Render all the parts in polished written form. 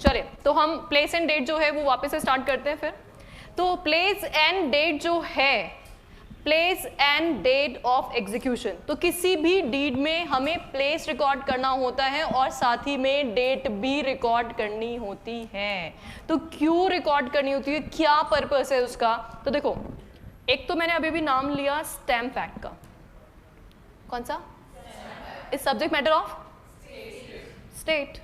चलिए तो हम प्लेस एंड डेट जो है वो वापस से स्टार्ट करते हैं फिर। तो प्लेस एंड डेट जो है, place and date of execution, तो किसी भी डीड में हमें प्लेस रिकॉर्ड करना होता है और साथ ही में डेट भी रिकॉर्ड करनी होती है। तो क्यों रिकॉर्ड करनी होती है, क्या पर्पस है उसका? तो देखो, एक तो मैंने अभी भी नाम लिया स्टैम्प एक्ट का। कौन सा? Is subject matter of state.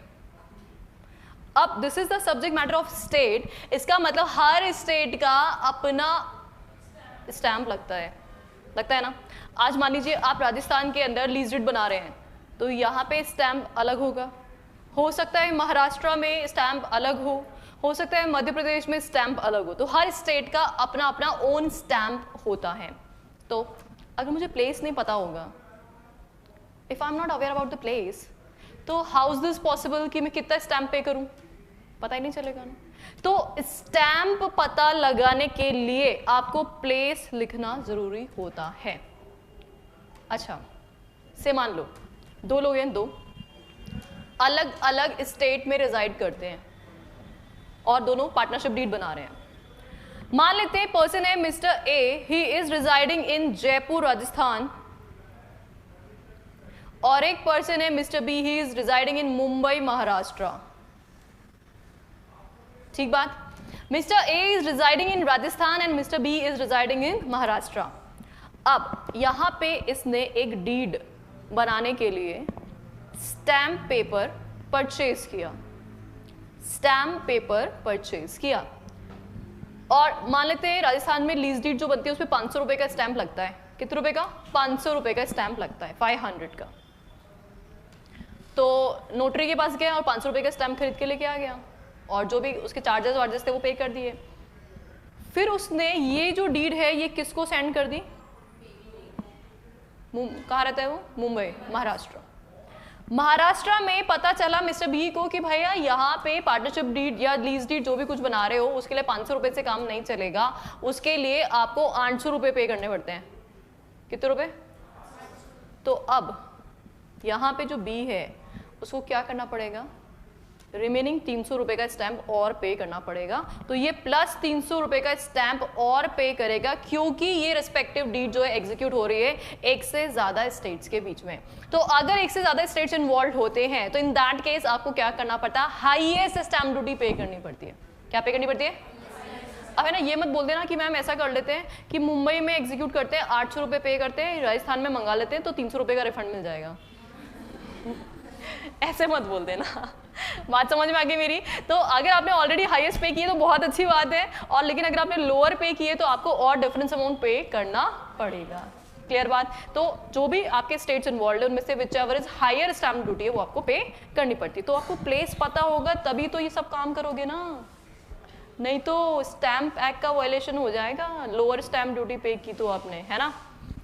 अब this is the subject matter of state, इसका मतलब हर स्टेट का अपना स्टैम्प लगता है ना। आज मान लीजिए आप राजस्थान के अंदर लीज डीड बना रहे हैं, तो यहाँ पे स्टैम्प अलग होगा, हो सकता है महाराष्ट्र में स्टैम्प अलग हो सकता है मध्य प्रदेश में स्टैम्प अलग हो। तो हर स्टेट का अपना अपना ओन स्टैम्प होता है। तो अगर मुझे प्लेस नहीं पता होगा, if I am not aware about the place, तो हाउ इज दिस पॉसिबल कि मैं कितना स्टैम्प पे करूं, पता ही नहीं चलेगा ना। तो स्टैम्प पता लगाने के लिए आपको प्लेस लिखना जरूरी होता है। अच्छा, से मान लो दो लोग हैं, दो अलग अलग स्टेट में रिजाइड करते हैं और दोनों पार्टनरशिप डीड बना रहे हैं। मान लेते हैं पर्सन है mister A, he is residing in Jaipur Rajasthan, और एक पर्सन है mister B, he is residing in Mumbai Maharashtra. ठीक बात? Mister A is residing in Rajasthan and mister B is residing in Maharashtra. अब यहां पे इसने एक डीड बनाने के लिए स्टैम्प पेपर परचेज किया, स्टैम्प पेपर परचेज किया, और मान लेते हैं राजस्थान में लीज डीड जो बनती है उसमें 500 रुपए का स्टैम्प लगता है। कितने रुपए का? 500 रुपए का स्टैम्प लगता है, 500 का। तो नोटरी के पास गया और 500 रुपए का स्टैम्प खरीद के लेके आ गया, और जो भी उसके चार्जेस वार्जेस थे वो पे कर दिए। फिर उसने ये जो डीड है ये किसको सेंड कर दी? कहाँ रहता है वो? मुंबई महाराष्ट्र। महाराष्ट्र में पता चला मिस्टर बी को कि भैया यहाँ पे पार्टनरशिप डीड या लीज डीड जो भी कुछ बना रहे हो उसके लिए 500 रुपए से काम नहीं चलेगा, उसके लिए आपको 800 रुपए पे करने पड़ते हैं। कितने रुपए? तो अब यहाँ पे जो बी है उसको क्या करना पड़ेगा? रिमेनिंग 300 रुपए का स्टैम्प और पे करना पड़ेगा। तो ये प्लस 300 रुपए का स्टैम्प और पे करेगा, क्योंकि ये रिस्पेक्टिव डीड जो है एग्जीक्यूट हो रही है एक से ज्यादा स्टेट्स के बीच में। तो अगर एक से ज्यादा स्टेट्स इन्वॉल्व होते हैं तो इन दैट केस आपको क्या करना पड़ता है? हाईएस्ट स्टैम्प ड्यूटी पे करनी पड़ती है। क्या पे करनी पड़ती है? अब है ना, ये मत बोल देना कि मैम ऐसा कर लेते हैं कि मुंबई में एग्जीक्यूट करते हैं 800 रुपए पे करते हैं, राजस्थान में मंगा लेते हैं तो 300 रुपए का रिफंड मिल जाएगा। ऐसे मत बोल देना। बात समझ में आ गई मेरी? तो अगर आपने ऑलरेडी हाईएस्ट पे किए तो बहुत अच्छी बात है, और लेकिन अगर आपने लोअर पे किए तो आपको और डिफरेंस अमाउंट पे करना पड़ेगा। क्लियर बात? तो जो भी आपके स्टेट्स इन्वॉल्व है उनमें से whichever is higher stamp duty है वो आपको पे करनी पड़ती है। तो आपको प्लेस पता होगा तभी तो ये सब काम करोगे ना, नहीं तो स्टैम्प एक्ट का वायलेशन हो जाएगा, लोअर स्टैम्प ड्यूटी पे की तो आपने, है ना।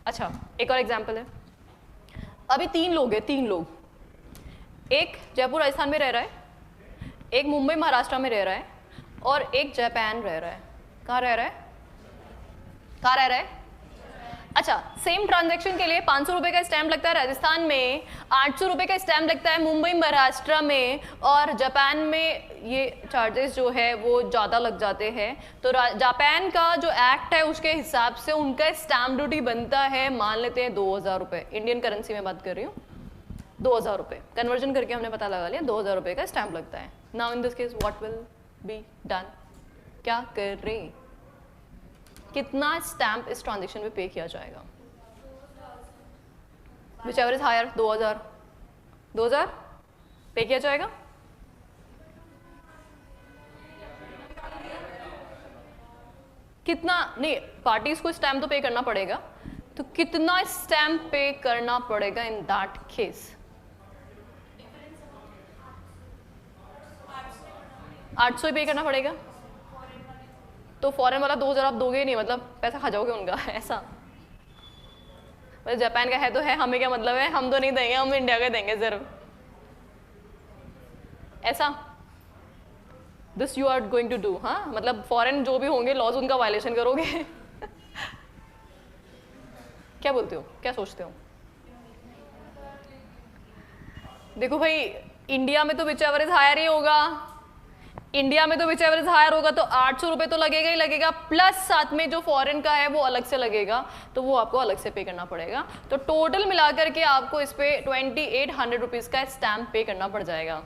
अच्छा, एक और एग्जाम्पल है। अभी 3 लोग हैं, 3 लोग, एक जयपुर राजस्थान में रह रहा है, एक मुंबई महाराष्ट्र में रह रहा है, और एक जापान रह रहा है। कहाँ रह रहा है? कहाँ रह रहा है? अच्छा, सेम ट्रांजैक्शन के लिए 500 रुपए का स्टैम्प लगता है राजस्थान में, 800 रुपए का स्टैम्प लगता है मुंबई महाराष्ट्र में, और जापान में ये चार्जेस जो है वो ज़्यादा लग जाते हैं। तो जापान का जो एक्ट है उसके हिसाब से उनका स्टैम्प ड्यूटी बनता है, मान लेते हैं 2000 रुपये, इंडियन करेंसी में बात कर रही हूँ, 2000 रुपये कन्वर्जन करके हमने पता लगा लिया, 2000 रुपये का स्टैम्प लगता है। Now in this case what will be done? क्या कर रहे? कितना स्टैम्प इस ट्रांजेक्शन में पे किया जाएगा? विच एवर इज हायर, 2000 पे किया जाएगा। कितना नहीं, पार्टीज को स्टैम्प तो पे करना पड़ेगा, तो कितना स्टैम्प पे करना पड़ेगा इन दैट केस? 800 पे करना पड़ेगा। तो फॉरेन वाला 2000 आप दोगे नहीं, मतलब पैसा खा जाओगे उनका, ऐसा। मतलब जापान का है तो है, हमें क्या मतलब है, हम तो नहीं देंगे, हम इंडिया का देंगे जरूर, ऐसा। This you are going to do, हाँ, मतलब फॉरेन जो भी होंगे लॉज उनका वायलेशन करोगे। क्या बोलते हो, क्या सोचते हो? देखो भाई, इंडिया में तो विच एवर इज हायर ही होगा, इंडिया में तो विच एवर इज हायर होगा तो 800 रुपये तो लगेगा ही लगेगा, प्लस साथ में जो फॉरेन का है वो अलग से लगेगा, तो वो आपको अलग से पे करना पड़ेगा। तो टोटल मिलाकर के आपको इस पे 2800 रुपीज़ का स्टैम्प पे करना पड़ जाएगा।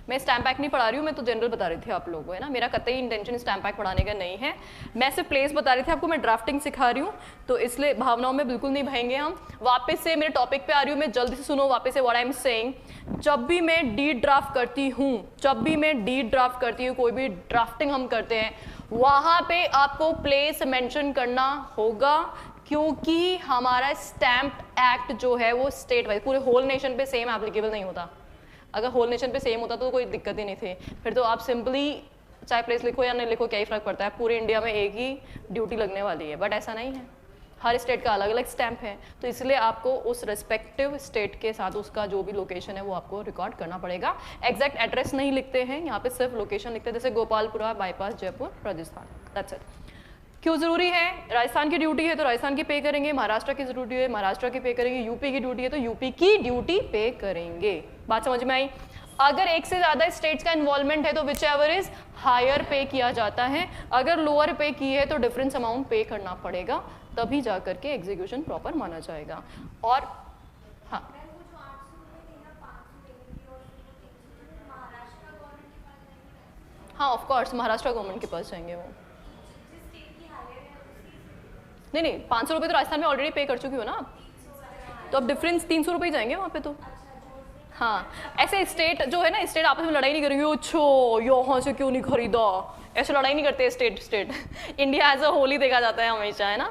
मैं स्टैम्प पैक नहीं पढ़ा रही हूँ, मैं तो जनरल बता रही थी आप लोगों को, है ना। मेरा कतई इंटेंशन स्टैम्प पैक पढ़ाने का नहीं है, मैं सिर्फ प्लेस बता रही थी आपको, मैं ड्राफ्टिंग सिखा रही हूँ, तो इसलिए भावनाओं में बिल्कुल नहीं बहेंगे हम। वापस से मेरे टॉपिक पे आ रही हूँ मैं, जल्दी से सुनो वापस से व्हाट आई एम सेइंग। जब भी मैं डीड ड्राफ्ट करती हूँ, कोई भी ड्राफ्टिंग हम करते हैं, वहाँ पे आपको प्लेस मेंशन करना होगा, क्योंकि हमारा स्टैम्प एक्ट जो है वो स्टेट वाइज पूरे होल नेशन पे सेम एप्लीकेबल नहीं होता। अगर होल नेशन पे सेम होता तो कोई दिक्कत ही नहीं थी, फिर तो आप सिंपली चाहे प्लेस लिखो या नहीं लिखो क्या ही फर्क पड़ता है, पूरे इंडिया में एक ही ड्यूटी लगने वाली है। बट ऐसा नहीं है, हर स्टेट का अलग अलग स्टैम्प है, तो इसलिए आपको उस रेस्पेक्टिव स्टेट के साथ उसका जो भी लोकेशन है वो आपको रिकॉर्ड करना पड़ेगा। एग्जैक्ट एड्रेस नहीं लिखते हैं यहाँ पे, सिर्फ लोकेशन लिखते हैं, जैसे Gopalpura bypass Jaipur Rajasthan, that's it. क्यों जरूरी है? राजस्थान की ड्यूटी है तो राजस्थान की पे करेंगे, महाराष्ट्र की ड्यूटी है महाराष्ट्र की पे करेंगे, यूपी की ड्यूटी है तो यूपी की ड्यूटी पे करेंगे। बात समझ में आई? अगर एक से ज्यादा स्टेट्स का इन्वॉल्वमेंट है तो विच एवर इज हायर पे किया जाता है, अगर लोअर पे की है तो डिफरेंस अमाउंट पे करना पड़ेगा, तभी जा करके एग्जीक्यूशन प्रॉपर माना जाएगा। और हाँ, हाँ ऑफ कोर्स महाराष्ट्र गवर्नमेंट के पास जाएंगे वो। नहीं 500 रुपये तो राजस्थान में ऑलरेडी पे कर चुकी हो ना, तो अब डिफरेंस 300 रुपये जाएंगे वहाँ पे तो। हाँ, ऐसे स्टेट जो है ना, स्टेट आपस में लड़ाई नहीं करेंगे, अच्छा यहाँ से क्यों नहीं खरीदा, ऐसे लड़ाई नहीं करते state India as a whole ही देखा जाता है हमेशा, है ना।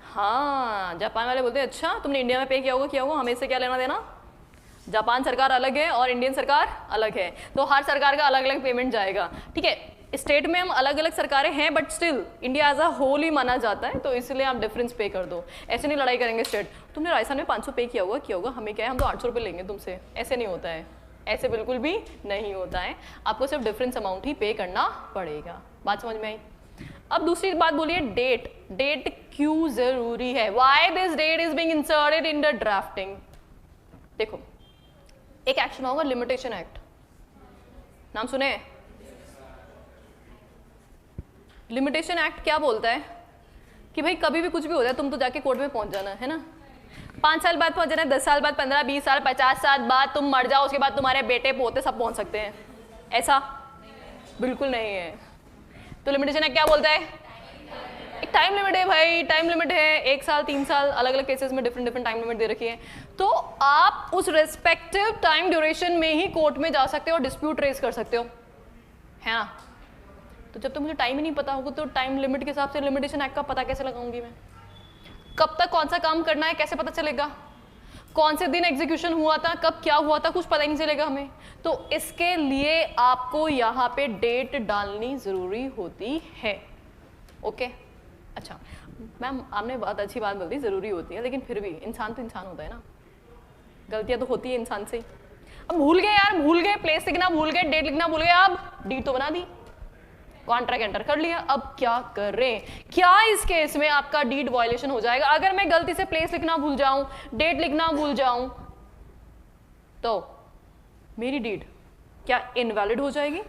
हाँ, जापान वाले बोलते हैं अच्छा तुमने इंडिया में पे किया होगा हमें इससे क्या लेना देना। जापान सरकार अलग है और इंडियन सरकार अलग है, तो हर सरकार का अलग अलग पेमेंट जाएगा, ठीक है। स्टेट में हम अलग अलग सरकारें हैं but still India as a whole ही माना जाता है, तो इसलिए आप डिफरेंस पे कर दो। ऐसे नहीं लड़ाई करेंगे स्टेट, तुमने राजस्थान में 500 पे किया होगा हमें क्या है, हम तो 800 रुपये लेंगे तुमसे, ऐसे नहीं होता है, ऐसे बिल्कुल भी नहीं होता है। आपको सिर्फ डिफरेंस अमाउंट ही पे करना पड़ेगा। बात समझ में आई? अब दूसरी बात बोलिए, डेट क्यों जरूरी है? Why this date is being inserted in the drafting. देखो, एक एक्शन होगा लिमिटेशन एक्ट, नाम सुने? लिमिटेशन एक्ट क्या बोलता है कि भाई कभी भी कुछ भी हो जाए तुम तो जाके कोर्ट में पहुंच जाना है ना, 5 साल बाद पहुंच जाना, 10 साल बाद, 15, 20 साल, 50 साल बाद तुम मर जाओ, उसके बाद तुम्हारे बेटे पोते सब पहुंच सकते हैं, ऐसा बिल्कुल नहीं है। तो लिमिटेशन एक्ट क्या बोलता है? एक टाइम लिमिट है भाई, टाइम लिमिट है 1 साल, 3 साल, अलग अलग केसेस में डिफरेंट टाइम लिमिट दे रखी है, तो आप उस रेस्पेक्टिव टाइम ड्यूरेशन में ही कोर्ट में जा सकते हो और डिस्प्यूट रेज कर सकते हो, है ना। तो जब तक मुझे टाइम ही नहीं पता होगा तो टाइम लिमिट के हिसाब से लिमिटेशन एक्ट का पता कैसे लगाऊंगी मैं? कब तक कौन सा काम करना है कैसे पता चलेगा? कौन से दिन एग्जीक्यूशन हुआ था, कब क्या हुआ था, कुछ पता ही नहीं चलेगा हमें। तो इसके लिए आपको यहाँ पे डेट डालनी जरूरी होती है। ओके, अच्छा मैम आपने बहुत अच्छी बात बोल दी, जरूरी होती है, लेकिन फिर भी इंसान तो इंसान होता है ना, गलतियां तो होती है इंसान से। अब भूल गए यार, भूल गए, प्लेस लिखना भूल गए, डेट लिखना भूल गए, अब डीड तो बना दी, कॉन्ट्रैक्ट एंटर कर लिया, अब क्या करें? क्या इस केस में आपका डीड वायलेशन हो जाएगा? अगर मैं गलती से प्लेस लिखना भूल जाऊं, डेट लिखना भूल जाऊं, तो मेरी डीड क्या इनवैलिड हो जाएगी?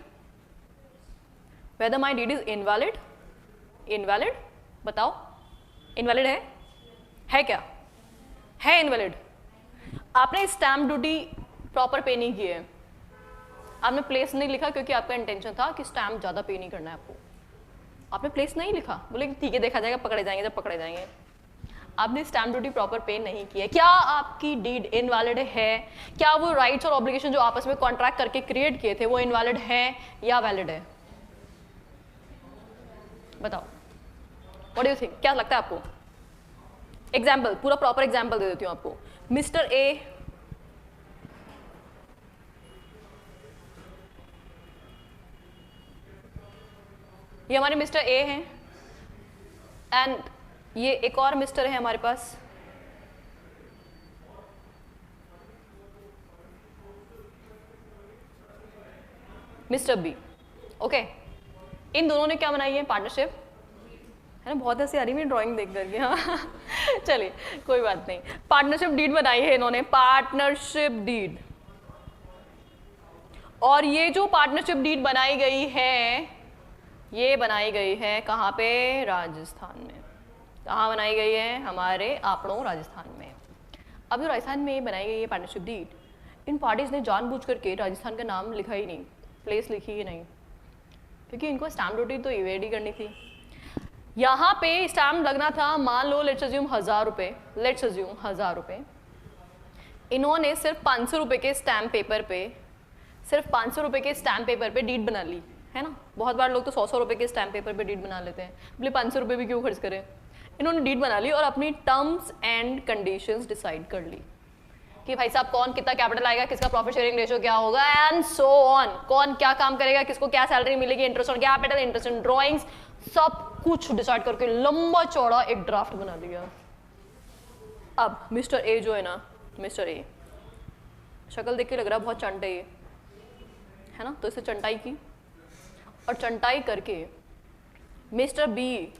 Whether my deed is invalid? Invalid बताओ, इनवैलिड है क्या? है इनवैलिड। आपने स्टैम्प ड्यूटी प्रॉपर पे नहीं की है, आपने प्लेस नहीं लिखा क्योंकि आपका इंटेंशन था कि स्टैम्प ज्यादा पे नहीं करना है आपको, आपने प्लेस नहीं लिखा, बोले ठीक है देखा जाएगा, पकड़े जाएंगे जब पकड़े जाएंगे। आपने स्टैम्प ड्यूटी प्रॉपर पे नहीं की है, क्या आपकी डीड इनवैलिड है? क्या वो राइट्स और ऑब्लिगेशन जो आपस में कॉन्ट्रैक्ट करके क्रिएट किए थे वो इनवैलिड है या वैलिड है? बताओ, व्हाट डू यू थिंक, क्या लगता है आपको? एग्जाम्पल, पूरा प्रॉपर एग्जाम्पल दे देती हूँ आपको। मिस्टर ए ये हमारे मिस्टर ए हैं एंड ये एक और मिस्टर है हमारे पास, मिस्टर बी। ओके, इन दोनों ने क्या बनाई है? पार्टनरशिप, है ना। बहुत हंसी आ रही मेरी ड्राइंग देख करके, हाँ चलिए कोई बात नहीं, पार्टनरशिप डीड बनाई है इन्होंने, पार्टनरशिप डीड। और ये जो पार्टनरशिप डीड बनाई गई है, ये बनाई गई है कहाँ पे? राजस्थान में। कहाँ बनाई गई है? हमारे आपड़ों राजस्थान में। अब जो राजस्थान में बनाई गई है पार्टनरशिप डीड, इन पार्टीज ने जानबूझ करके राजस्थान का नाम लिखा ही नहीं, प्लेस लिखी ही नहीं, क्योंकि इनको स्टैम्प ड्यूटी तो इवेड ही करनी थी। यहाँ पे स्टैम्प लगना था, मान लो लेट्स अज्यूम 1000 रुपये, लेट्स अज्यूम 1000 रुपये। इन्होंने सिर्फ 500 रुपये के स्टैम्प पेपर पे, सिर्फ 500 रुपये के स्टैम्प पेपर पे डीड बना ली, है ना। बहुत बार लोग तो 100-100 रुपये के स्टैम्प पेपर पे डीड बना लेते हैं, बोले 500 रुपये भी क्यों खर्च करें। इन्होंने डीड बना ली और अपनी टर्म्स एंड कंडीशंस डिसाइड कर ली कि भाई साहब कौन कितना कैपिटल आएगा, किसका प्रॉफिट शेयरिंग रेशियो क्या होगा एंड सो ऑन, कौन क्या काम करेगा, किसको क्या सैलरी मिलेगी, interest on capital, interest on drawings, सब कुछ डिसाइड करके लंबा चौड़ा एक ड्राफ्ट बना दिया। अब मिस्टर ए जो है ना, मिस्टर ए शक्ल देख के लग रहा है बहुत चंटे है ना, तो इसे चंटाई की और चंटाई करके मिस्टर बी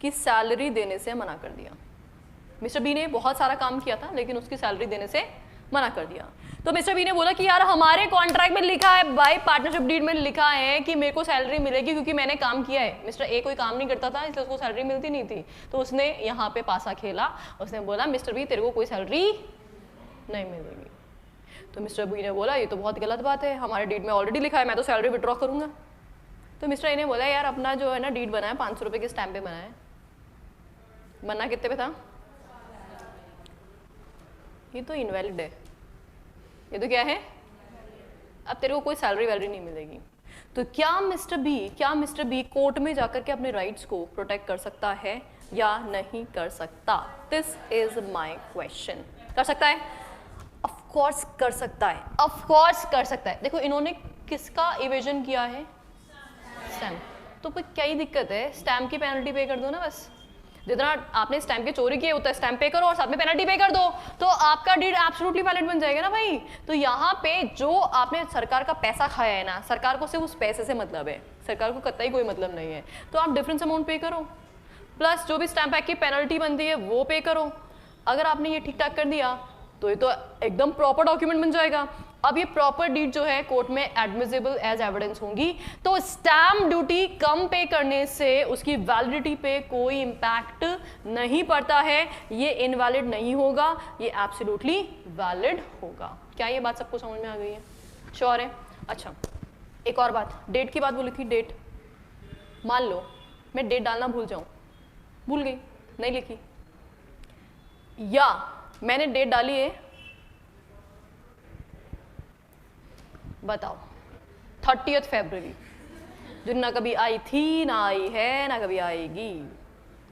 की सैलरी देने से मना कर दिया। मिस्टर बी ने बहुत सारा काम किया था लेकिन उसकी सैलरी देने से मना कर दिया। तो मिस्टर बी ने बोला कि यार हमारे कॉन्ट्रैक्ट में लिखा है भाई, पार्टनरशिप डीड में लिखा है कि मेरे को सैलरी मिलेगी क्योंकि मैंने काम किया है। मिस्टर ए कोई काम नहीं करता था इसलिए उसको सैलरी मिलती नहीं थी, तो उसने यहाँ पे पासा खेला, उसने बोला मिस्टर बी तेरे को कोई सैलरी नहीं मिलेगी। तो मिस्टर बी ने बोला ये तो बहुत गलत बात है, हमारे डीड में ऑलरेडी लिखा है, मैं तो सैलरी विड्रॉ करूंगा। तो मिस्टर ए ने बोला यार अपना जो है ना डीड बना है 500 रुपये के स्टैम्प पे बना है, बनना कितने पे था? ये तो इनवैलिड है, ये तो क्या है, अब तेरे को कोई सैलरी वैलरी नहीं मिलेगी। तो क्या मिस्टर बी कोर्ट में जाकर के अपने राइट्स को प्रोटेक्ट कर सकता है या नहीं कर सकता? This is my question. कर सकता है? ऑफ कोर्स कर सकता है, ऑफ कोर्स कर सकता है। देखो इन्होंने किसका इवेजन किया है? स्टैम्प। तो फिर क्या ही दिक्कत है, स्टैम्प की पेनल्टी पे कर दो ना, बस जितना आपने स्टैम्प के चोरी किए उतना स्टैम्प पे करो और साथ में पेनल्टी पे कर दो, तो आपका डीड एब्सोल्युटली वैलिड बन जाएगा ना भाई। तो यहाँ पे जो आपने सरकार का पैसा खाया है ना, सरकार को सिर्फ उस पैसे से मतलब है, सरकार को कतई कोई मतलब नहीं है, तो आप डिफरेंस अमाउंट पे करो, प्लस जो भी स्टैम्प एक्ट की पेनल्टी बनती है वो पे करो। अगर आपने ये ठीक ठाक कर दिया तो ये तो एकदम प्रॉपर डॉक्यूमेंट बन जाएगा। अब ये प्रॉपर डीड जो है कोर्ट में एडमिसिबल एज एविडेंस होंगी, तो स्टैम्प ड्यूटी कम पे करने से उसकी वैलिडिटी पे कोई इंपैक्ट नहीं पड़ता है, ये इनवैलिड नहीं होगा, ये एब्सोल्युटली वैलिड होगा। क्या ये बात सबको समझ में आ गई है? श्योर है? अच्छा एक और बात, डेट की बात बोली थी, डेट। मान लो मैं डेट डालना भूल जाऊं, भूल गई, नहीं लिखी, या मैंने डेट डाली है, बताओ 30 फरवरी, जो ना कभी आई थी ना आई है ना कभी आएगी,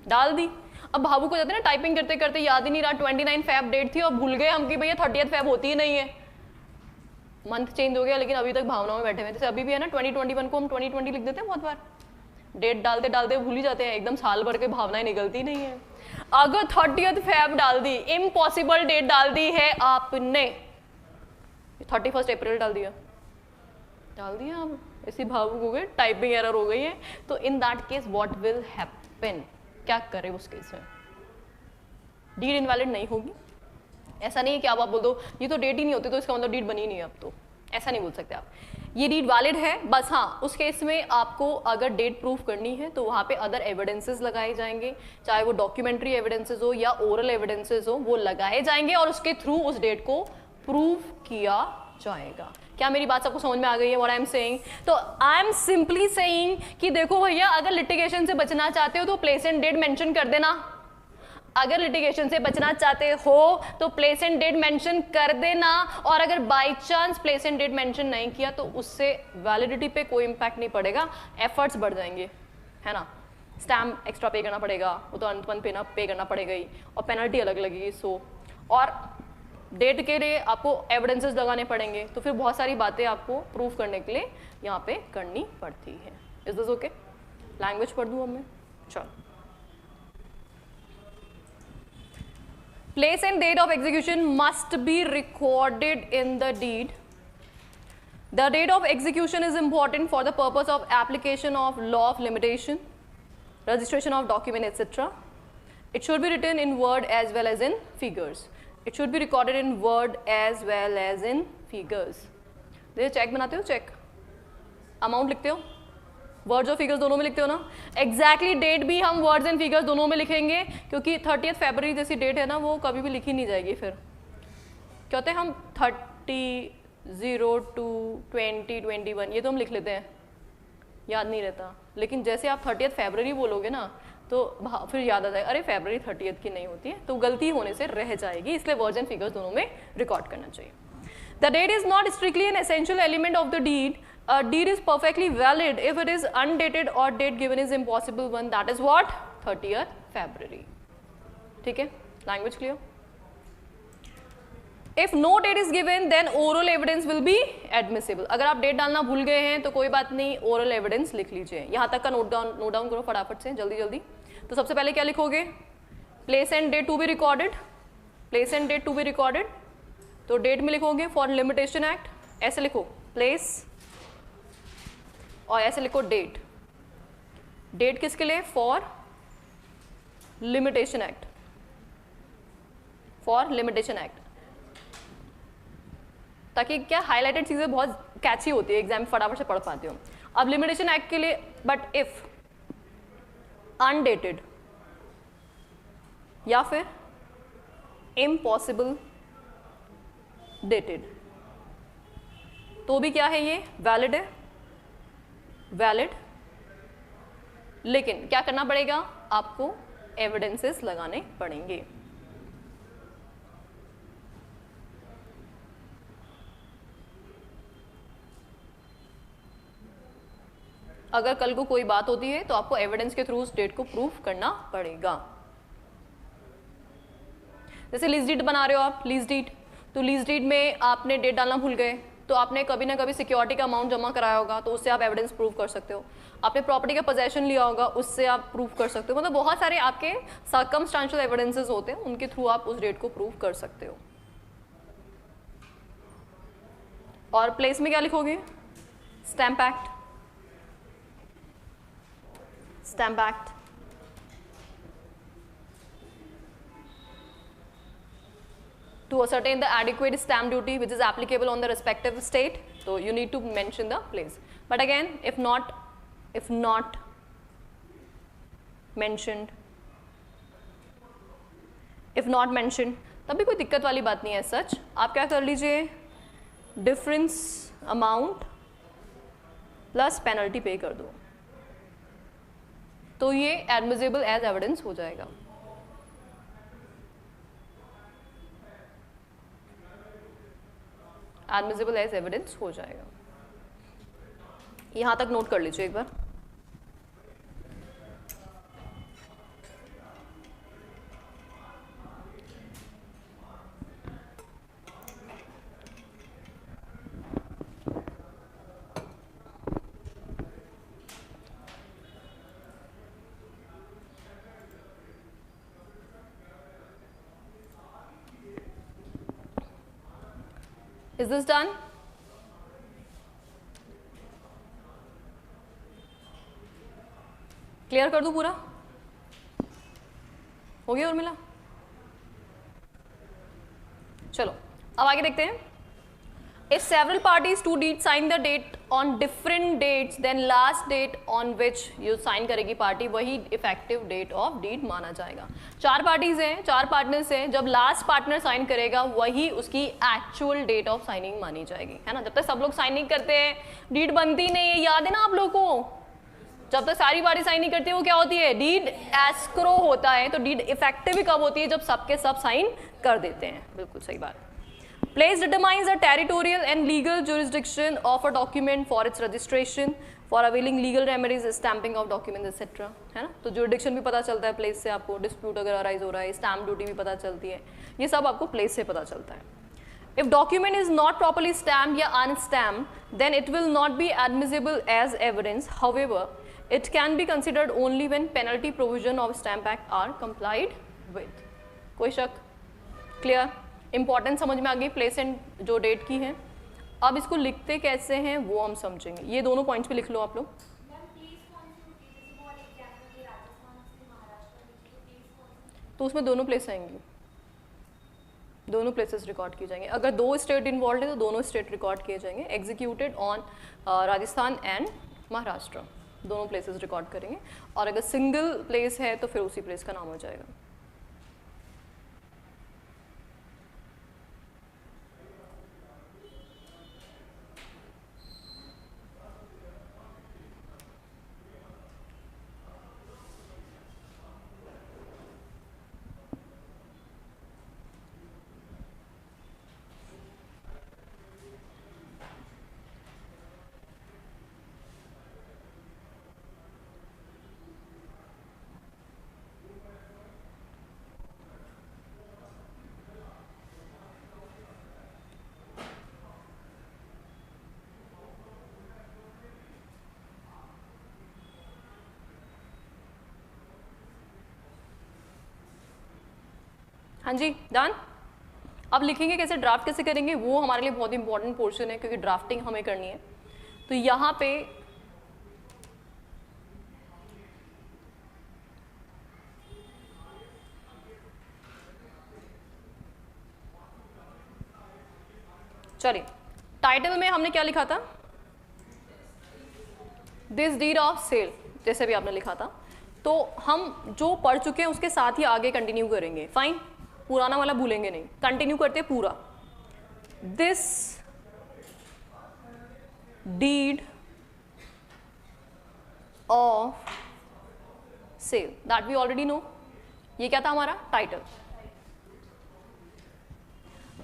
डाल दी। अब भावु को जाते ना टाइपिंग करते करते याद ही नहीं रहा 29 फेब डेट थी और भूल गए हम कि भैया 30 फेब होती ही नहीं है, मंथ चेंज हो गया लेकिन अभी तक भावनाओं में बैठे हुए। जैसे अभी भी है ना 2021 को हम 2020 लिख देते हैं, बहुत बार डेट डालते डालते भूल ही जाते हैं, एकदम साल भर के भावनाएं निकलती नहीं है। अगर 30 फेब डाल दी, इम्पॉसिबल डेट डाल दी है आपने, 31 अप्रैल डाल दिया आप, ऐसी भावुक हो गए, टाइपिंग एरर हो गई है, तो in that case what will happen, क्या करें उस केस में? डीड इनवैलिड नहीं होगी। ऐसा नहीं है कि आप बोल दो ये तो डेट ही नहीं होती तो इसका मतलब डीड बनी नहीं है, अब तो ऐसा नहीं बोल सकते आप, ये डीड वैलिड है। बस हाँ उस केस में आपको अगर डेट प्रूफ करनी है तो वहाँ पे अदर एविडेंसेस लगाए जाएंगे, चाहे वो डॉक्यूमेंट्री एविडेंसेस हो या ओरल एविडेंसेस हो, वो लगाए जाएंगे और उसके थ्रू उस डेट को प्रूव किया जाएगा। क्या मेरी बात सबको समझ में आ गई है व्हाट आई एम सेइंग? तो आई एम सिंपली सेइंग कि देखो भैया अगर लिटिगेशन से बचना चाहते हो तो प्लेस एंड डेट मेंशन कर देना, अगर लिटिगेशन से बचना चाहते हो तो प्लेस एंड डेट मेंशन कर देना, और अगर by chance place and date mention नहीं किया तो उससे वैलिडिटी पे कोई इंपैक्ट नहीं पड़ेगा, एफर्ट्स बढ़ जाएंगे, है ना। स्टैम्प एक्स्ट्रा पे करना पड़ेगा, वो तो अंत पे करना पड़ेगा ही, और पेनल्टी अलग लगेगी। सो और डेट के लिए आपको एविडेंसेस लगाने पड़ेंगे, तो फिर बहुत सारी बातें आपको प्रूफ करने के लिए यहाँ पे करनी पड़ती है। Is this okay? लैंग्वेज पढ़ दूँ अब मैं? चलो, place and date of execution must be recorded in the deed. The date of execution is important for the purpose of application of law of limitation, registration of document, etc. It should be written in word as well as in figures. It should be recorded in word as well as in figures. देखिए check बनाते हो, check amount लिखते हो, words और figures दोनों में लिखते हो ना। एग्जैक्टली डेट भी हम वर्ड्स एंड फिगर्स दोनों में लिखेंगे, क्योंकि 30 फरवरी जैसी डेट है ना वो कभी भी लिखी नहीं जाएगी। फिर क्या होता है, हम 30, 0, 2, 20, 21 ये तो हम लिख लेते हैं, याद नहीं रहता। लेकिन जैसे आप 30 फरवरी बोलोगे ना तो फिर याद आ जाएगा, अरे फरवरी 30 की नहीं होती है, तो गलती होने से रह जाएगी। इसलिए वर्ड्स एंड फिगर्स दोनों में रिकॉर्ड करना चाहिए। The date is not strictly an essential element of the deed. A deed is perfectly valid if it is undated or date given is impossible one, that is what 30th February. ठीक है, language clear? If no date is given then oral evidence will be admissible. अगर आप date डालना भूल गए हैं तो कोई बात नहीं, oral evidence लिख लीजिए। यहाँ तक का नोट डाउन करो फटाफट से, जल्दी जल्दी। तो सबसे पहले क्या लिखोगे, place and date to be recorded, place and date to be recorded। तो डेट में लिखोगे for limitation act, ऐसे लिखो place और ऐसे लिखो डेट। डेट किसके लिए, for limitation act, for limitation act, ताकि क्या हाईलाइटेड चीजें बहुत कैची होती है, एग्जाम फटाफट से पढ़ पाते हो। अब लिमिटेशन एक्ट के लिए, बट इफ अनडेटेड या फिर इम्पॉसिबल डेटेड, तो भी क्या है, ये वैलिड है, वैलिड। लेकिन क्या करना पड़ेगा, आपको एविडेंसेस लगाने पड़ेंगे। अगर कल को कोई बात होती है तो आपको एविडेंस के थ्रू उस डेट को प्रूफ करना पड़ेगा। जैसे लीज डीड बना रहे हो आप, लीज डीड, तो लीज डीड में आपने डेट डालना भूल गए तो आपने कभी ना कभी सिक्योरिटी का अमाउंट जमा कराया होगा, तो उससे आप एविडेंस प्रूव कर सकते हो। आपने प्रॉपर्टी का पोजेशन लिया होगा, उससे आप प्रूव कर सकते हो। मतलब बहुत सारे आपके सर्कमस्टेंशियल एविडेंसेस होते हैं, उनके थ्रू आप उस डेट को प्रूव कर सकते हो। और प्लेस में क्या लिखोगे, stamp act, stamp act. To ascertain the adequate stamp duty which is applicable on the respective state, so you need to mention the place. But again, if not mentioned, तब भी कोई दिक्कत वाली बात नहीं है। सच आप क्या कर लीजिए, डिफरेंस अमाउंट प्लस पेनल्टी पे कर दो, तो ये एडमिसिबल एज एविडेंस हो जाएगा। एडमिसिबल एज एविडेंस हो जाएगा। यहां तक नोट कर लीजिए एक बार। Is this done? क्लियर कर दूं पूरा? हो गया उर्मिला? चलो अब आगे देखते हैं। If several parties to deed sign the date on different dates, then last date on which you sign करेगी पार्टी वही इफेक्टिव डेट ऑफ डीड माना जाएगा। चार पार्टीज हैं, चार पार्टनर्स हैं, जब लास्ट पार्टनर साइन करेगा वही उसकी एक्चुअल डेट ऑफ साइनिंग मानी जाएगी, है ना। जब तक सब लोग साइन नहीं करते हैं डीड बनती नहीं है, याद है ना आप लोगों को। जब तक सारी पार्टी साइन नहीं करती है वो क्या होती है, डीड एस्क्रो होता है। तो डीड इफेक्टिव ही कब होती है, जब सबके सब साइन कर देते हैं। बिल्कुल सही बात। Place determines the territorial and legal jurisdiction of a document for its registration, for availing legal remedies, stamping of documents, etc. है ना। तो jurisdiction भी पता चलता है place से, आपको dispute अगर arise हो रहा है, stamp duty भी पता चलती है, ये सब आपको place से पता चलता है। If document is not properly stamped या unstamped, then it will not be admissible as evidence. However, it can be considered only when penalty provision of Stamp Act are complied with. कोई शक? Clear? Important समझ में आ गई place and जो date की है। अब इसको लिखते कैसे हैं वो हम समझेंगे। ये दोनों पॉइंट्स पे लिख लो आप लोग। तो उसमें दोनों प्लेस आएंगी, दोनों प्लेसेस रिकॉर्ड किए जाएंगे। अगर 2 स्टेट इन्वॉल्व है तो दोनों स्टेट रिकॉर्ड किए जाएंगे। Executed on Rajasthan and Maharashtra, दोनों प्लेसेस रिकॉर्ड करेंगे। और अगर सिंगल प्लेस है तो फिर उसी प्लेस का नाम हो जाएगा। हाँ जी, डन। अब लिखेंगे कैसे, ड्राफ्ट कैसे करेंगे, वो हमारे लिए बहुत इंपॉर्टेंट पोर्शन है क्योंकि ड्राफ्टिंग हमें करनी है। तो यहाँ पे चलिए, टाइटल में हमने क्या लिखा था, दिस डीड ऑफ सेल, जैसे भी आपने लिखा था। तो हम जो पढ़ चुके हैं उसके साथ ही आगे कंटिन्यू करेंगे। फाइन, पुराना वाला भूलेंगे नहीं, कंटिन्यू करते पूरा। This deed of sale, that we already know. ये क्या था हमारा टाइटल।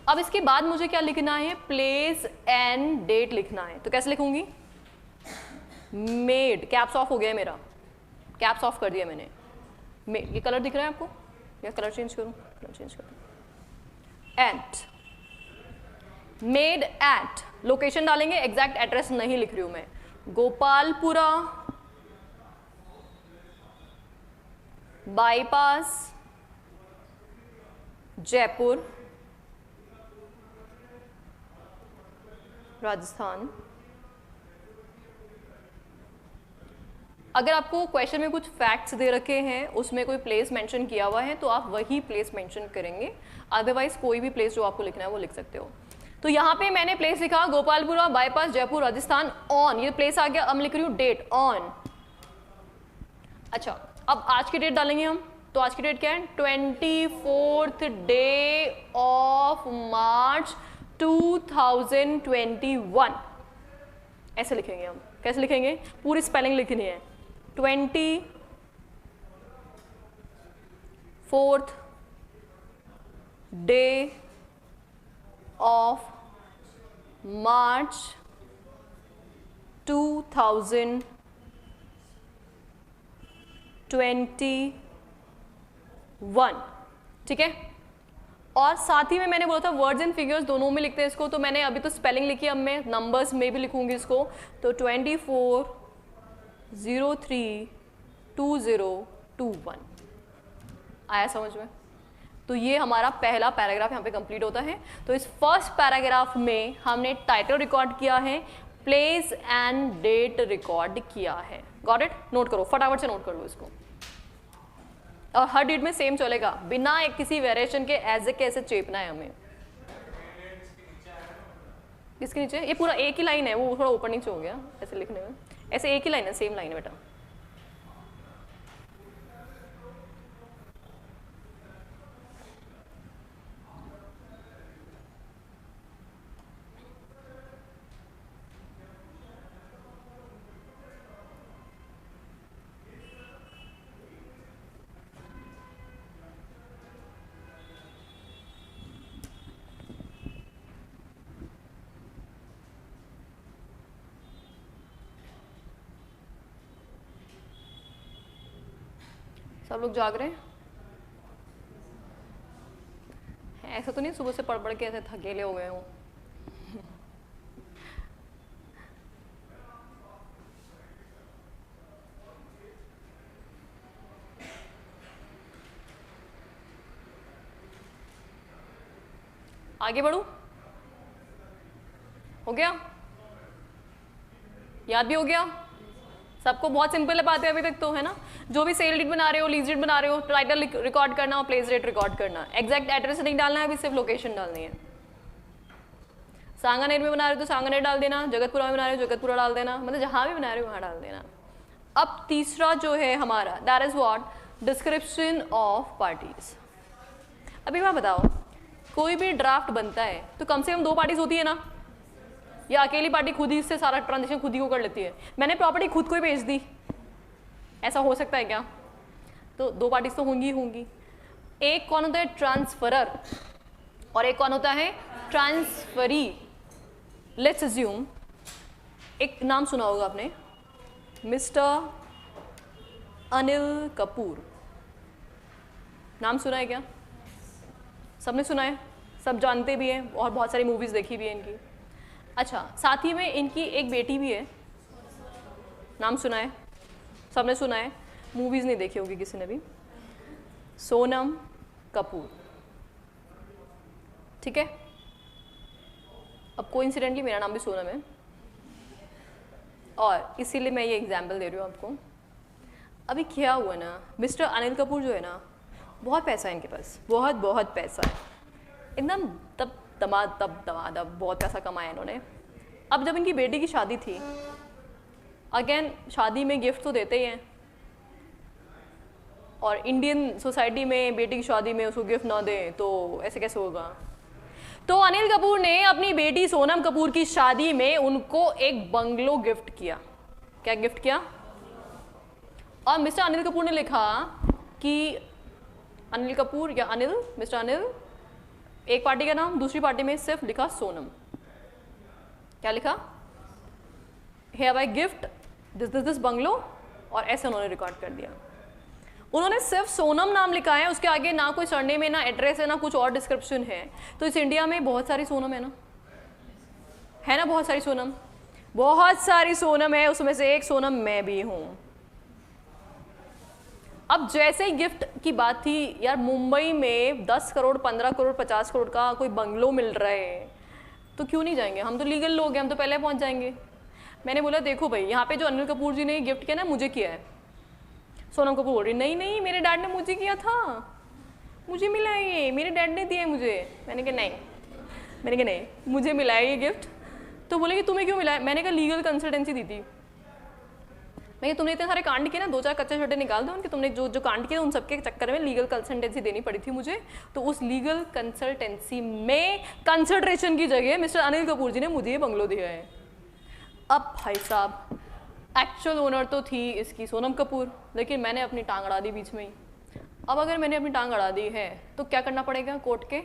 अब इसके बाद मुझे क्या लिखना है, प्लेस एंड डेट लिखना है। तो कैसे लिखूंगी, मेड, कैप्स ऑफ हो गया है मेरा, कैप्स ऑफ कर दिया मैंने। मेड, ये कलर दिख रहा है आपको, या कलर चेंज करूं, कलर चेंज कर दूं। एट, मेड एट, लोकेशन डालेंगे, एग्जैक्ट एड्रेस नहीं लिख रही हूं मैं, गोपालपुरा बाईपास जयपुर राजस्थान। अगर आपको क्वेश्चन में कुछ फैक्ट्स दे रखे हैं, उसमें कोई प्लेस मेंशन किया हुआ है तो आप वही प्लेस मेंशन करेंगे, अदरवाइज कोई भी प्लेस जो आपको लिखना है वो लिख सकते हो। तो यहाँ पे मैंने प्लेस लिखा गोपालपुरा बाईपास जयपुर राजस्थान ऑन, ये प्लेस आ गया। अब लिख रही हूँ डेट ऑन। अच्छा, अब आज की डेट डालेंगे हम। तो आज की डेट क्या है, 24th डे ऑफ मार्च 2021, ऐसे लिखेंगे हम। कैसे लिखेंगे, पूरी स्पेलिंग लिखनी है। 24th डे ऑफ मार्च 2021, ठीक है। और साथ ही में मैंने बोला था वर्ड्स एंड फिगर्स दोनों में लिखते हैं इसको, तो मैंने अभी तो स्पेलिंग लिखी, अब मैं नंबर्स में भी लिखूंगी इसको। तो 24032021 आया समझ में। तो ये हमारा पहला पैराग्राफ यहाँ पे कंप्लीट होता है। तो इस फर्स्ट पैराग्राफ में हमने टाइटल रिकॉर्ड किया है, प्लेस एंड डेट रिकॉर्ड किया है। गॉट इट, नोट करो, फटाफट से नोट कर लो इसको। और हर डेट में सेम चलेगा, बिना एक किसी वेरिएशन के, एज ए कैसे चेपना है हमें। किसके नीचे, ये पूरा एक ही लाइन है, वो थोड़ा ऊपर नीचे हो गया ऐसे लिखने में। ऐसे एक ही लाइन है, सेम लाइन है बेटा। सब लोग जाग रहे हैं? ऐसा तो नहीं सुबह से पढ़ पढ़ के ऐसे थकेले हो गए हो? आगे बढ़ू? हो गया? याद भी हो गया? सबको बहुत सिंपल है बातें अभी तक तो, है ना। जो भी सेल डीड बना रहे हो, लीज डीड बना रहे हो, टाइटल रिकॉर्ड करना और प्लेस रेट रिकॉर्ड करना, एग्जैक्ट एड्रेस नहीं डालना है, अभी सिर्फ लोकेशन डालनी है। सांगानेर में बना रहे हो तो सांगानेर डाल देना, जगतपुरा में बना रहे हो जगतपुरा डाल देना, मतलब जहाँ भी बना रहे हो वहाँ डाल देना। अब तीसरा जो है हमारा, that is what, description of parties. अभी मैं बताओ, कोई भी ड्राफ्ट बनता है तो कम से कम 2 पार्टीज होती है ना, या अकेली पार्टी खुद ही इससे सारा ट्रांजेक्शन खुद ही को कर लेती है। मैंने प्रॉपर्टी खुद को ही बेच दी, ऐसा हो सकता है क्या? तो 2 पार्टीज तो होंगी ही होंगी। एक कौन होता है? ट्रांसफरर, और एक कौन होता है? ट्रांसफरी। लेट्स अज्यूम, एक नाम सुना होगा आपने, मिस्टर अनिल कपूर। नाम सुना है क्या? सबने सुना है, सब जानते भी हैं और बहुत सारी मूवीज देखी भी है इनकी। अच्छा, साथ ही में इनकी एक बेटी भी है, नाम सुना है, सबने सुना है, मूवीज नहीं देखी होगी किसी ने भी, सोनम कपूर। ठीक है, अब कोइंसिडेंटली मेरा नाम भी सोनम है और इसीलिए मैं ये एग्जाम्पल दे रही हूँ आपको। अभी क्या हुआ ना, मिस्टर अनिल कपूर जो है ना, बहुत पैसा है इनके पास, बहुत बहुत पैसा है, एकदम तब दमादब बहुत पैसा कमाया इन्होंने। अब जब इनकी बेटी की शादी थी, अगेन शादी में गिफ्ट तो देते ही हैं, और इंडियन सोसाइटी में बेटी की शादी में उसको गिफ्ट ना दें तो ऐसे कैसे होगा। तो अनिल कपूर ने अपनी बेटी सोनम कपूर की शादी में उनको एक बंगलो गिफ्ट किया। क्या गिफ्ट किया? और मिस्टर अनिल कपूर ने लिखा कि अनिल कपूर या अनिल, मिस्टर अनिल, एक पार्टी का नाम, दूसरी पार्टी में सिर्फ लिखा सोनम। क्या लिखा? Here bye gift this bungalow, और ऐसे उन्होंने रिकॉर्ड कर दिया। उन्होंने सिर्फ सोनम नाम लिखा है, उसके आगे ना कोई सरनेम है, ना एड्रेस है, ना कुछ और डिस्क्रिप्शन है। तो इस इंडिया में बहुत सारी सोनम है ना, है ना, बहुत सारी सोनम, बहुत सारी सोनम है, उसमें से एक सोनम मैं भी हूं। अब जैसे ही गिफ्ट की बात थी, यार मुंबई में 10 करोड़ 15 करोड़ 50 करोड़ का कोई बंगलो मिल रहा है, तो क्यों नहीं जाएंगे? हम तो लीगल लोग हैं, हम तो पहले पहुंच जाएंगे। मैंने बोला देखो भाई, यहाँ पे जो अनिल कपूर जी ने गिफ्ट किया ना, मुझे किया है। सोनम कपूर बोल रही नहीं नहीं, मेरे डैड ने मुझे किया था, मुझे मिला है ये, मेरे डैड ने दिया है मुझे। मैंने कहा नहीं, मुझे मिला है ये गिफ्ट। तो बोले कि तुम्हें क्यों मिला है? मैंने कहा लीगल कंसल्टेंसी दी थी। मैं तुमने इतने सारे कांड किए ना, 2-4 कच्चे छोटे निकाल दो उनके, तुमने जो कांड किए उन सबके चक्कर में लीगल कंसल्टेंसी देनी पड़ी थी मुझे। तो उस लीगल कंसल्टेंसी में कंसिडरेशन की जगह मिस्टर अनिल कपूर जी ने मुझे ये बंगलो दिया है। अब भाई साहब, एक्चुअल ओनर तो थी इसकी सोनम कपूर, लेकिन मैंने अपनी टांग अड़ा दी बीच में ही। अब अगर मैंने अपनी टांग अड़ा दी है तो क्या करना पड़ेगा? कोर्ट के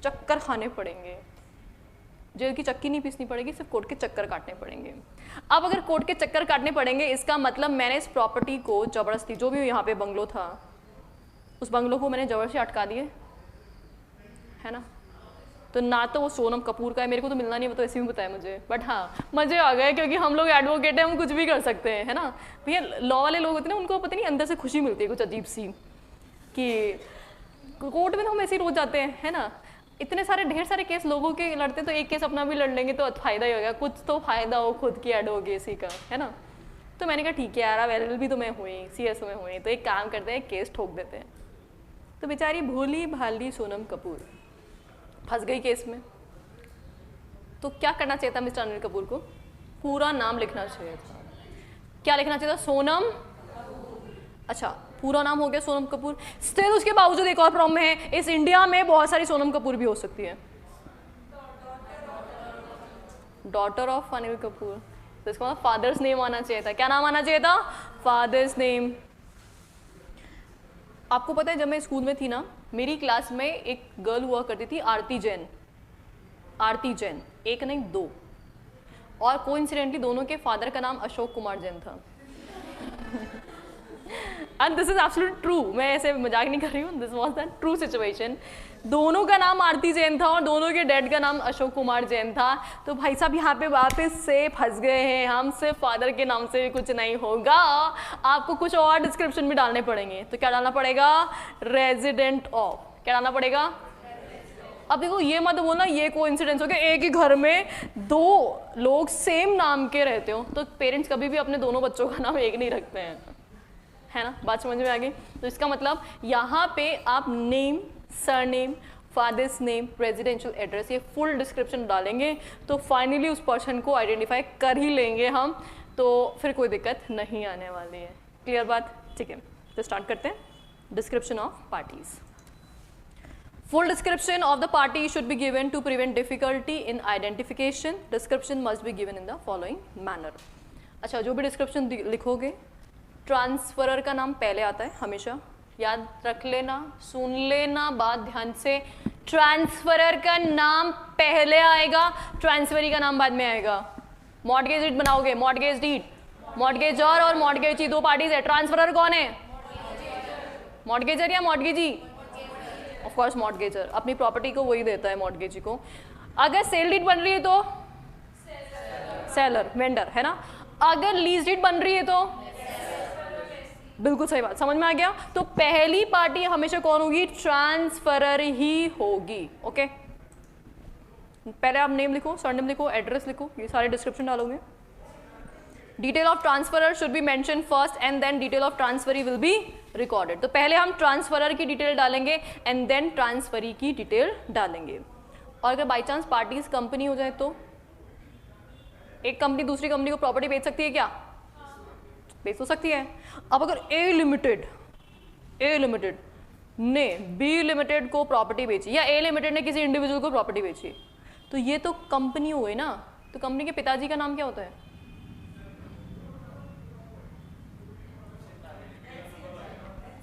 चक्कर खाने पड़ेंगे, जेल की चक्की नहीं पीसनी पड़ेगी, सिर्फ कोर्ट के चक्कर काटने पड़ेंगे। अब अगर कोर्ट के चक्कर काटने पड़ेंगे, इसका मतलब मैंने इस प्रॉपर्टी को जबरदस्ती, जो भी यहाँ पे बंगलो था, उस बंगलो को मैंने जबरदस्ती अटका दिए, है ना। तो ना तो वो सोनम कपूर का है, मेरे को तो मिलना नहीं, वो तो ऐसे ही बताया मुझे, बट हाँ मजे आ गए, क्योंकि हम लोग एडवोकेट हैं, हम कुछ भी कर सकते हैं, है ना भैया। लॉ वाले लोग होते हैं ना, उनको पता नहीं अंदर से खुशी मिलती है कुछ अजीब सी, कि कोर्ट में तो हम ऐसे ही रोज जाते हैं, है ना। इतने सारे ढेर सारे केस लोगों के लड़ते, तो एक केस अपना भी लड़ लेंगे तो फायदा ही होगा, कुछ तो फायदा हो खुद की एडवोकेसी का, है ना। तो मैंने कहा ठीक है यार, अब LLB तो मैं हुई, CS में हुई, तो एक काम करते हैं, केस ठोक देते हैं। तो बेचारी भोली भाली सोनम कपूर फंस गई केस में। तो क्या करना चाहिए था मिस्टर अनिल कपूर को? पूरा नाम लिखना चाहिए था। क्या लिखना चाहिए था? सोनम। अच्छा, पूरा नाम हो गया सोनम कपूर। स्टिल उसके बावजूद एक और प्रॉब्लम है, इस इंडिया में बहुत सारी सोनम कपूर भी हो सकती है। डॉटर ऑफ अनिल कपूर, तो इसका मतलब फादर्स नेम आना चाहिए था। क्या नाम आना चाहिए था? Father's name. आपको पता है, जब मैं स्कूल में थी ना, मेरी क्लास में एक गर्ल हुआ करती थी, आरती जैन। आरती जैन, एक नहीं 2, और कोइंसिडेंटली दोनों के फादर का नाम अशोक कुमार जैन था। And this is absolute true, मैं ऐसे मजाक नहीं कर रही हूँ, this was the true situation. दोनों का नाम आरती जैन था और दोनों के डैड का नाम अशोक कुमार जैन था। तो भाई साहब यहाँ पे वापस से फंस गए हैं हम, सिर्फ फादर के नाम से भी कुछ नहीं होगा, आपको कुछ और डिस्क्रिप्शन भी डालने पड़ेंगे। तो क्या डालना पड़ेगा? Resident of. क्या डालना पड़ेगा? अब देखो ये मत बोलना ये कोइंसिडेंस हो गया, एक ही घर में दो लोग सेम नाम के रहते हो, तो पेरेंट्स कभी भी अपने दोनों बच्चों का नाम एक नहीं रखते हैं, है ना, बात समझ में आ गई। तो इसका मतलब यहाँ पे आप name, surname, father's name, residential address, ये फुल डिस्क्रिप्शन डालेंगे तो फाइनली उस पर्सन को आइडेंटिफाई कर ही लेंगे हम, तो फिर कोई दिक्कत नहीं आने वाली है। क्लियर बात? ठीक है, तो स्टार्ट करते हैं। Description of parties. Full description of the party should be given to prevent difficulty in identification. Description must be given in the following manner. अच्छा, जो भी डिस्क्रिप्शन लिखोगे, ट्रांसफरर का नाम पहले आता है हमेशा, याद रख लेना, सुन लेना बात ध्यान से। ट्रांसफरर का नाम पहले आएगा, ट्रांसफरी का नाम बाद में आएगा। मॉर्टगेज डीड बनाओगे, मॉर्टगेज डीड, मॉर्टगेजर और मॉर्टगेजी दो पार्टीज है। ट्रांसफरर कौन है? मॉर्टगेजर या मॉर्टगेजी? ऑफ कोर्स मॉर्टगेजर, अपनी प्रॉपर्टी को वही देता है मॉर्टगेजी को। अगर सेल डीड बन रही है तो सेलर, वेंडर, है ना। अगर लीज डीड बन रही है तो बिल्कुल सही बात, समझ में आ गया। तो पहली पार्टी हमेशा कौन होगी? ट्रांसफरर ही होगी। ओके, पहले आप नेम लिखो, सरनेम लिखो, एड्रेस लिखो, ये सारे डिस्क्रिप्शन डालोगे। Detail of transferor should be mention first and then detail of transferee will be recorded. तो पहले हम ट्रांसफरर की डिटेल डालेंगे एंड देन ट्रांसफरी की डिटेल डालेंगे। और अगर बाई चांस पार्टीज कंपनी हो जाए तो एक कंपनी दूसरी कंपनी को प्रॉपर्टी बेच सकती है क्या? बेच तो सकती है। अब अगर ए लिमिटेड ने बी लिमिटेड को प्रॉपर्टी बेची या ए लिमिटेड ने किसी इंडिविजुअल को प्रॉपर्टी बेची, तो ये तो कंपनी हुई ना। तो कंपनी के पिताजी का नाम क्या होता है?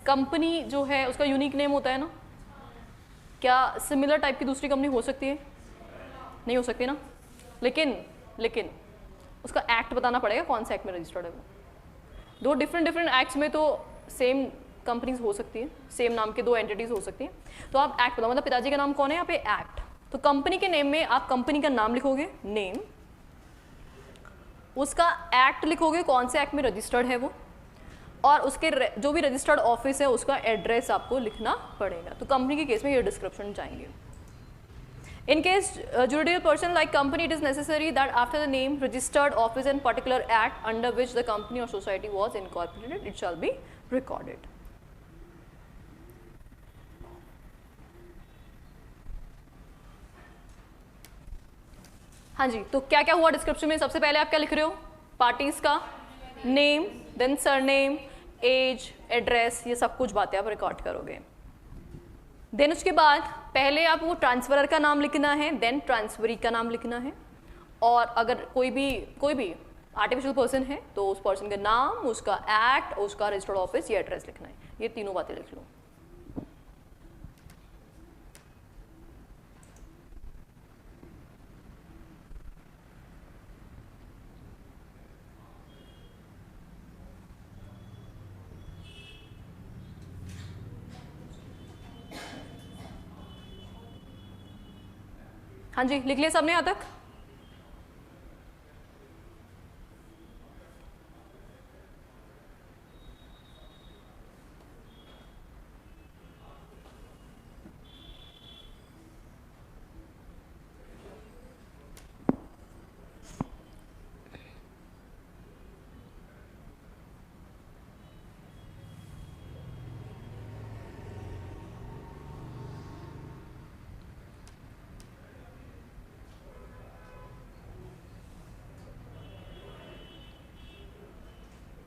कंपनी जो है उसका यूनिक नेम होता है ना। क्या सिमिलर टाइप की दूसरी कंपनी हो सकती है? नहीं हो सकती ना। लेकिन उसका एक्ट बताना पड़ेगा, कौन सा एक्ट में रजिस्टर्ड है वो। दो डिफरेंट एक्ट्स में तो सेम कंपनीज हो सकती है, सेम नाम के दो एंटिटीज हो सकती हैं। तो आप एक्ट बताओ, मतलब पिताजी का नाम कौन है यहाँ पे? एक्ट। तो कंपनी के नेम में आप कंपनी का नाम लिखोगे, नेम, उसका एक्ट लिखोगे, कौन से एक्ट में रजिस्टर्ड है वो, और उसके जो भी रजिस्टर्ड ऑफिस है उसका एड्रेस आपको लिखना पड़ेगा। तो कंपनी के केस में ये डिस्क्रिप्शन जाएंगे। In case juridical person like company, it is necessary that after the name, registered office and particular act under which the company or society was incorporated, it shall be recorded. हाँ जी, तो क्या क्या हुआ description में? सबसे पहले आप क्या लिख रहे हो? पार्टीज का name, then surname, age, address, ये सब कुछ बातें आप रिकॉर्ड करोगे। देन उसके बाद पहले आपको ट्रांसफरर का नाम लिखना है, देन ट्रांसफरी का नाम लिखना है, और अगर कोई भी आर्टिफिशियल पर्सन है तो उस पर्सन का नाम, उसका एक्ट, उसका रजिस्टर्ड ऑफिस, ये एड्रेस लिखना है। ये तीनों बातें लिख लो। हाँ जी, लिख लिया सबने यहाँ तक?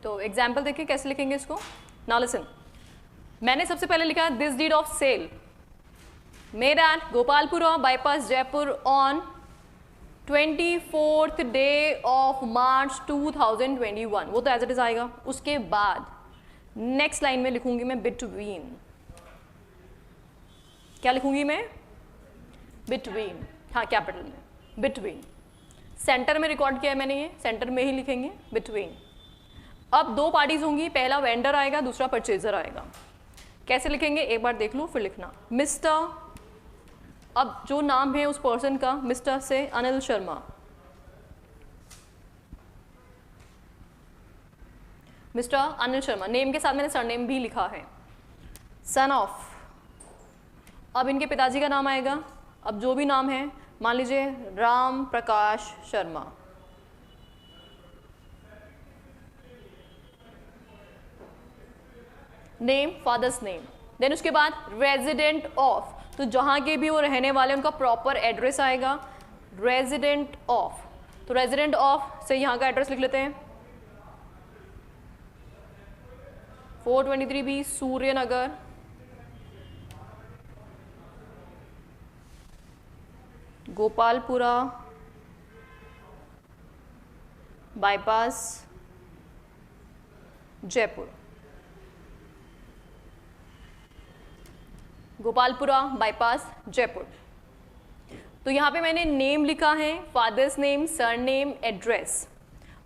तो एग्जाम्पल देखिए कैसे लिखेंगे इसको। नाउ लिसन, मैंने सबसे पहले लिखा this deed of sale made at Gopalpura bypass Jaipur on 24th day of March 2021। वो तो एज इट इज आएगा। उसके बाद नेक्स्ट लाइन में लिखूंगी मैं बिटवीन। क्या लिखूंगी मैं? बिटवीन, हाँ कैपिटल में, बिटवीन। सेंटर में रिकॉर्ड किया है मैंने, ये सेंटर में ही लिखेंगे बिटवीन। अब दो पार्टीज होंगी, पहला वेंडर आएगा, दूसरा परचेजर आएगा। कैसे लिखेंगे एक बार देख लो फिर लिखना। मिस्टर, अब जो नाम है उस पर्सन का, मिस्टर से अनिल शर्मा, मिस्टर अनिल शर्मा, नेम के साथ मैंने सरनेम भी लिखा है, सन ऑफ। अब इनके पिताजी का नाम आएगा अब जो भी नाम है, मान लीजिए Ram Prakash Sharma, name father's name, then उसके बाद रेजिडेंट ऑफ, तो जहाँ के भी वो रहने वाले उनका प्रॉपर एड्रेस आएगा, रेजिडेंट ऑफ, तो रेजिडेंट ऑफ से यहाँ का एड्रेस लिख लेते हैं 423B सूर्य नगर, गोपालपुरा बाईपास जयपुर, गोपालपुरा बाईपास जयपुर। तो यहाँ पे मैंने नेम लिखा है, फादर्स नेम, सरनेम, एड्रेस,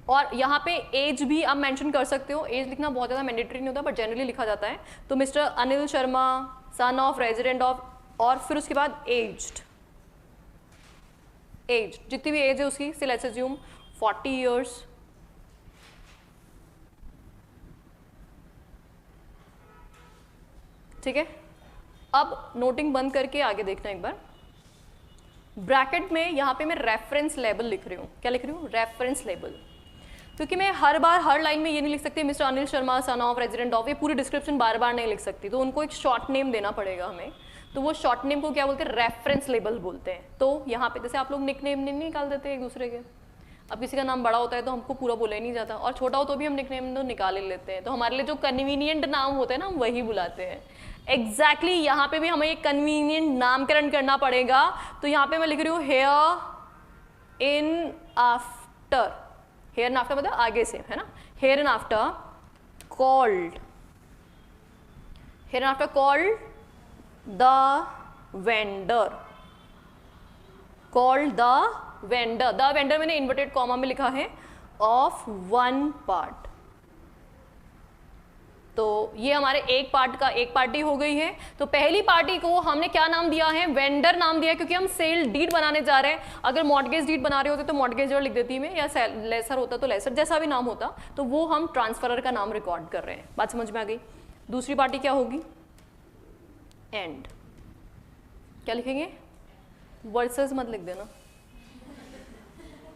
और यहाँ पे एज भी आप मेंशन कर सकते हो। एज लिखना बहुत ज़्यादा मैंडेटरी नहीं होता, बट जनरली लिखा जाता है। तो mister Anil Sharma, son of, resident of, और फिर उसके बाद एज्ड, एज जितनी भी एज है उसकी, से लेट्स अज्यूम 40 ईयर्स, ठीक है। अब नोटिंग बंद करके आगे देखना एक बार। ब्रैकेट में यहाँ पे मैं रेफरेंस लेबल लिख रही हूँ। क्या लिख रही हूँ? रेफरेंस लेबल, क्योंकि मैं हर बार हर लाइन में ये नहीं लिख सकती mister Anil Sharma son of resident of, ये पूरी डिस्क्रिप्शन बार बार नहीं लिख सकती, तो उनको एक शॉर्ट नेम देना पड़ेगा हमें। तो वो शॉर्ट नेम को क्या बोलते हैं? रेफरेंस लेबल बोलते हैं। तो यहाँ पे जैसे आप लोग निक नेम नहीं निकाल देते एक दूसरे के, अब किसी का नाम बड़ा होता है तो हमको पूरा बोला ही नहीं जाता, और छोटा हो तो भी हम निक नेम तो निकाल ही लेते हैं। तो हमारे लिए जो कन्वीनियंट नाम होते हैं ना, हम वही बुलाते हैं। एग्जैक्टली यहाँ पे भी हमें एक कन्वीनियंट नामकरण करना पड़ेगा। तो यहाँ पे मैं लिख रही हूँ here in after, here in after मतलब आगे से, है ना, here in after called, here in after called the vendor, called the vendor, the vendor मैंने इन्वर्टेड कॉमा में लिखा है, ऑफ वन पार्ट। तो ये हमारे एक पार्ट का एक पार्टी हो गई है। तो पहली पार्टी को हमने क्या नाम दिया है? वेंडर नाम दिया है, क्योंकि हम सेल डीड बनाने जा रहे हैं। अगर मॉर्टगेज डीड बना रहे होते तो मॉर्टगेजर लिख देती मैं, या लेसर होता तो लेसर, जैसा भी नाम होता, तो वो हम ट्रांसफरर का नाम रिकॉर्ड कर रहे हैं। बात समझ में आ गई? दूसरी पार्टी क्या होगी? एंड। क्या लिखेंगे? वर्सेस मत लिख देना,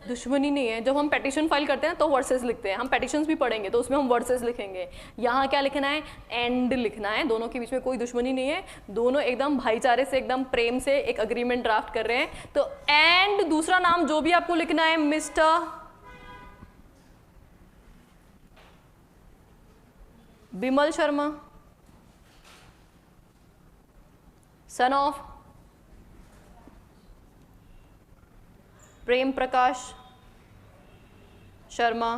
दुश्मनी नहीं है। जब हम पेटिशन फाइल करते हैं तो वर्सेस लिखते हैं, हम पेटिशंस भी पढ़ेंगे तो उसमें हम वर्सेस लिखेंगे। यहाँ क्या लिखना है? एंड लिखना है। दोनों के बीच में कोई दुश्मनी नहीं है, दोनों एकदम भाईचारे से, एकदम प्रेम से एक अग्रीमेंट ड्राफ्ट कर रहे हैं। तो एंड दूसरा नाम जो भी आपको लिखना है, mister Bimal Sharma son of Prem Prakash Sharma,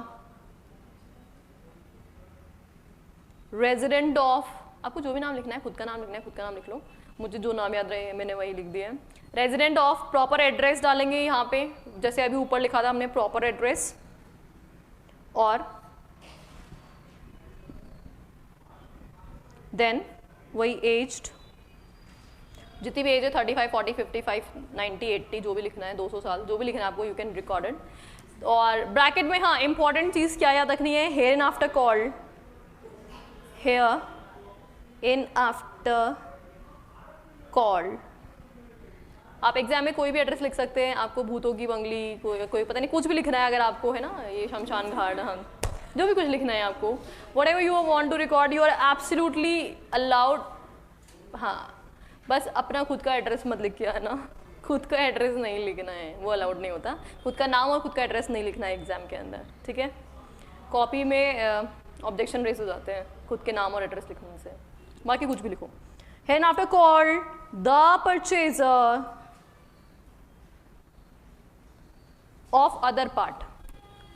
resident of, आपको जो भी नाम लिखना है, खुद का नाम लिखना है, खुद का नाम लिख लो, मुझे जो नाम याद रहे मैंने वही लिख दिया है। रेजिडेंट ऑफ, प्रॉपर एड्रेस डालेंगे यहाँ पे, जैसे अभी ऊपर लिखा था हमने प्रॉपर एड्रेस, और देन वही एज्ड, जितनी भी एज है 35, 40, 55, 90, 80, जो भी लिखना है, 200 साल, जो भी लिखना है आपको, यू कैन रिकॉर्ड इट। और ब्रैकेट में हाँ इंपॉर्टेंट चीज़ क्या याद रखनी है? Here in after called, here in after called. आप एग्जाम में कोई भी एड्रेस लिख सकते हैं, आपको भूतों की बंगली, कोई पता नहीं, कुछ भी लिखना है अगर आपको, है ना, ये शमशान घाट, हाँ जो भी कुछ लिखना है आपको, whatever you want to record, you are absolutely allowed. हाँ बस अपना खुद का एड्रेस मत लिख के आना, खुद का एड्रेस नहीं लिखना है, वो अलाउड नहीं होता। खुद का नाम और खुद का एड्रेस नहीं लिखना है एग्जाम के अंदर, ठीक है। कॉपी में ऑब्जेक्शन रेस हो जाते हैं खुद के नाम और एड्रेस लिखने से, बाकी कुछ भी लिखो। हेन after call the purchaser of other part,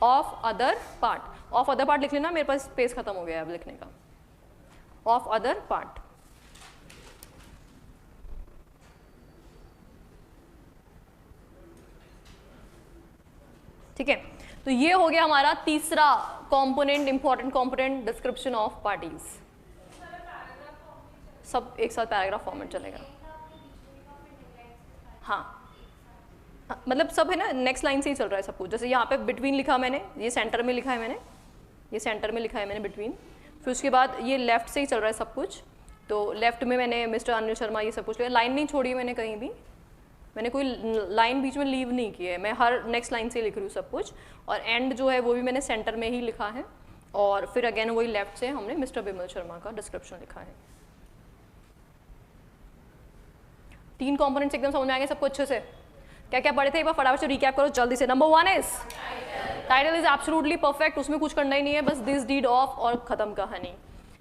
of other part, of other part लिख लेना, मेरे पास स्पेस खत्म हो गया अब लिखने का। ऑफ अदर पार्ट, ठीक है। तो ये हो गया हमारा तीसरा component, important component, description of parties. सब एक साथ पैराग्राफ फॉर्मेट चलेगा, हाँ मतलब सब है ना, नेक्स्ट लाइन से ही चल रहा है सब कुछ। जैसे यहाँ पे बिटवीन लिखा मैंने, ये सेंटर में लिखा है मैंने, ये सेंटर में लिखा है मैंने बिटवीन, फिर उसके बाद ये लेफ्ट से ही चल रहा है सब कुछ। तो लेफ्ट में मैंने मिस्टर अनिल शर्मा ये सब कुछ लिखा, लाइन नहीं छोड़ी मैंने कहीं भी, मैंने कोई लाइन बीच में लीव नहीं की है, मैं हर नेक्स्ट लाइन से लिख रही हूँ सब कुछ, और एंड जो है वो भी मैंने सेंटर में ही लिखा है, और फिर अगेन वही लेफ्ट से हमने मिस्टर बिमल शर्मा का डिस्क्रिप्शन लिखा है। 3 कंपोनेंट्स एकदम समझ में आ गए सबको अच्छे से? क्या क्या पढ़े थे एक बार फटाफट से रिकैप करो जल्दी से। Number 1 is title is absolutely perfect, उसमें कुछ करना ही नहीं है, बस दिस डीड ऑफ और खत्म कहानी।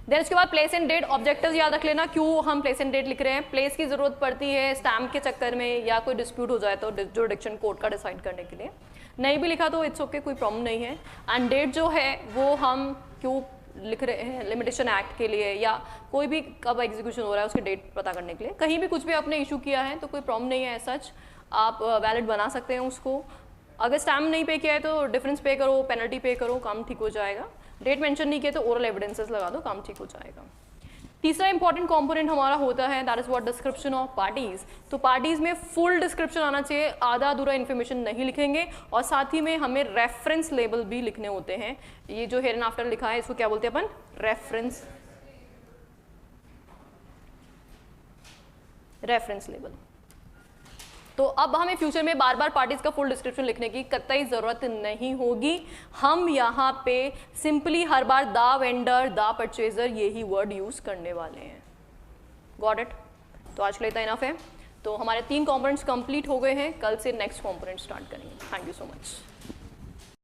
देन उसके बाद प्लेस एंड डेट, ऑब्जेक्टिव्स याद रख लेना क्यों हम प्लेस एंड डेट लिख रहे हैं। प्लेस की जरूरत पड़ती है स्टैम्प के चक्कर में या कोई डिस्प्यूट हो जाए तो जुरिडिक्शन कोर्ट का डिसाइड करने के लिए, नहीं भी लिखा तो इट्स ओके, कोई प्रॉब्लम नहीं है। एंड डेट जो है वो हम क्यों लिख रहे हैं, लिमिटेशन एक्ट के लिए या कोई भी कब एग्जीक्यूशन हो रहा है उसकी डेट पता करने के लिए। कहीं भी कुछ भी आपने इशू किया है तो कोई प्रॉब्लम नहीं है, सच आप वैलिड बना सकते हैं उसको। अगर स्टैम्प नहीं पे किया है तो डिफरेंस पे करो, पेनल्टी पे करो, काम ठीक हो जाएगा। डेट मेंशन नहीं किया तो ओरल एविडेंसेस लगा दो, काम ठीक हो जाएगा। तीसरा इंपॉर्टेंट कंपोनेंट हमारा होता है that is what description of parties. तो पार्टीज में फुल डिस्क्रिप्शन आना चाहिए, आधा अधूरा इन्फॉर्मेशन नहीं लिखेंगे, और साथ ही में हमें रेफरेंस लेबल भी लिखने होते हैं। ये जो हेयर एंड आफ्टर लिखा है इसको क्या बोलते हैं अपन? Reference label. तो अब हमें फ्यूचर में बार बार पार्टीज का फुल डिस्क्रिप्शन लिखने की कतई जरूरत नहीं होगी। हम यहाँ पे simply her bar the vendor, the purchaser यही वर्ड यूज करने वाले हैं। Got it? तो आज के लिए इतना इनफ है। तो हमारे 3 कंपोनेंट्स कंप्लीट हो गए हैं, कल से नेक्स्ट कंपोनेंट स्टार्ट करेंगे। Thank you so much.